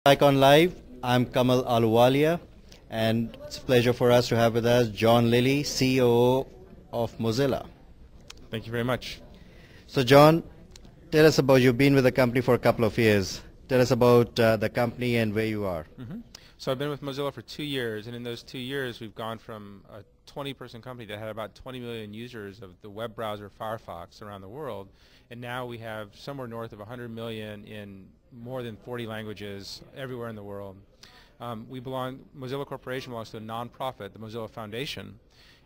TiECon Live. I'm Kamal Ahluwalia, and it's a pleasure for us to have with us John Lilly, COO of Mozilla. Thank you very much. So John, tell us about, you've been with the company for a couple of years. Tell us about the company and where you are. So I've been with Mozilla for 2 years, and in those 2 years we've gone from a 20-person company that had about 20 million users of the web browser Firefox around the world, and now we have somewhere north of 100 million in more than 40 languages everywhere in the world. Mozilla Corporation belongs to a nonprofit, the Mozilla Foundation,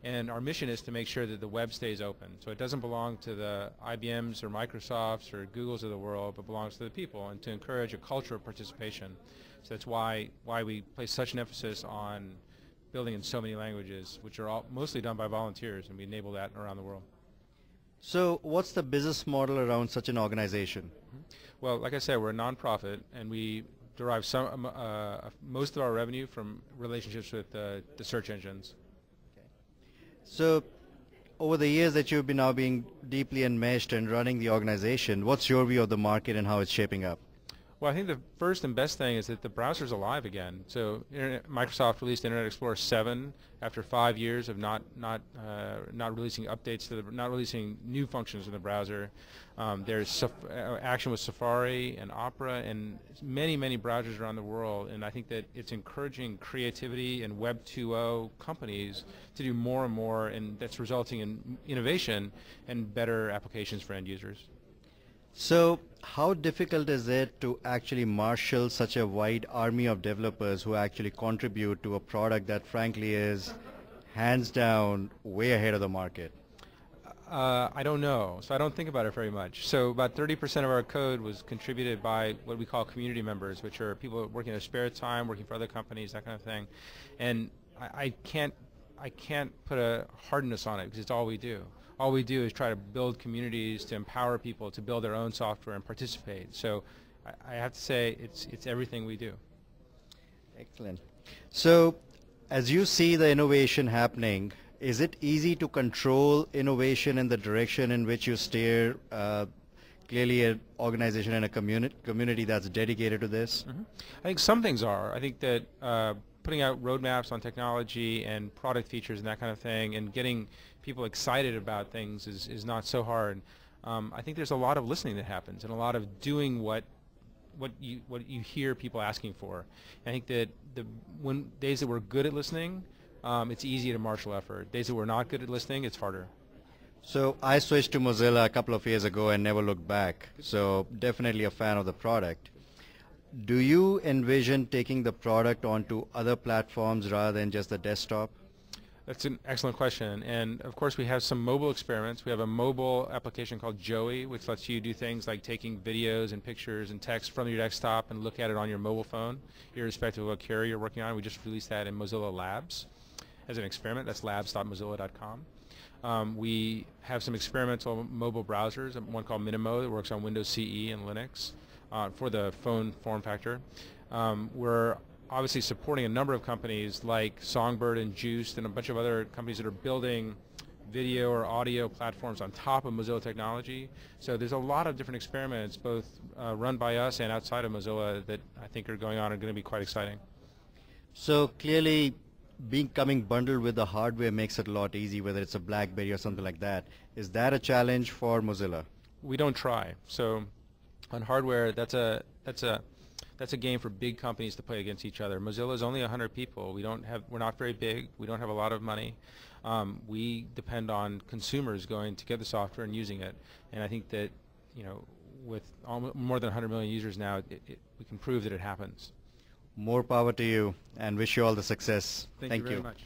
and our mission is to make sure that the web stays open. So it doesn't belong to the IBMs or Microsofts or Googles of the world, but belongs to the people, and to encourage a culture of participation. So that's why we place such an emphasis on building in so many languages, which are mostly done by volunteers, and we enable that around the world. So what's the business model around such an organization? Well, like I said, we're a nonprofit, and we derive most of our revenue from relationships with the search engines. So over the years that you've been now being deeply enmeshed and running the organization, what's your view of the market and how it's shaping up? Well, I think the first and best thing is that the browser's alive again. So Microsoft released Internet Explorer 7 after 5 years of not releasing updates to not releasing new functions in the browser. There's action with Safari and Opera and many browsers around the world, and I think that it's encouraging creativity and Web 2.0 companies to do more and more, and that's resulting in innovation and better applications for end users. So how difficult is it to actually marshal such a wide army of developers who actually contribute to a product that frankly is hands down way ahead of the market? I don't know, so I don't think about it very much. So about 30% of our code was contributed by what we call community members, which are people working in their spare time, working for other companies, that kind of thing. And I can't put a hardness on it because it's all we do. All we do is try to build communities to empower people to build their own software and participate. So I have to say it's everything we do. Excellent. So as you see the innovation happening, is it easy to control innovation in the direction in which you steer clearly an organization and a community that's dedicated to this? I think some things are. I think that putting out roadmaps on technology and product features and that kind of thing and getting people excited about things is not so hard. I think there's a lot of listening that happens and a lot of doing what you hear people asking for. And I think that when days that we're good at listening, it's easy to marshal effort. Days that we're not good at listening, it's harder. So I switched to Mozilla a couple of years ago and never looked back. So definitely a fan of the product. Do you envision taking the product onto other platforms rather than just the desktop? That's an excellent question, and of course we have some mobile experiments. We have a mobile application called Joey, which lets you do things like taking videos and pictures and text from your desktop and look at it on your mobile phone, irrespective of what carrier you're working on. We just released that in Mozilla Labs as an experiment. That's labs.mozilla.com. We have some experimental mobile browsers, one called Minimo that works on Windows CE and Linux for the phone form factor. We're obviously supporting a number of companies like Songbird and Juiced and a bunch of other companies that are building video or audio platforms on top of Mozilla technology. So there's a lot of different experiments, both run by us and outside of Mozilla, that I think are going on and going to be quite exciting. So clearly coming bundled with the hardware makes it a lot easier, whether it's a BlackBerry or something like that. Is that a challenge for Mozilla? We don't try. So on hardware, that's a game for big companies to play against each other. Mozilla is only 100 people. We're not very big. We don't have a lot of money. We depend on consumers going to get the software and using it. And I think that, with more than 100 million users now, we can prove that it happens. More power to you, and wish you all the success. Thank you very much.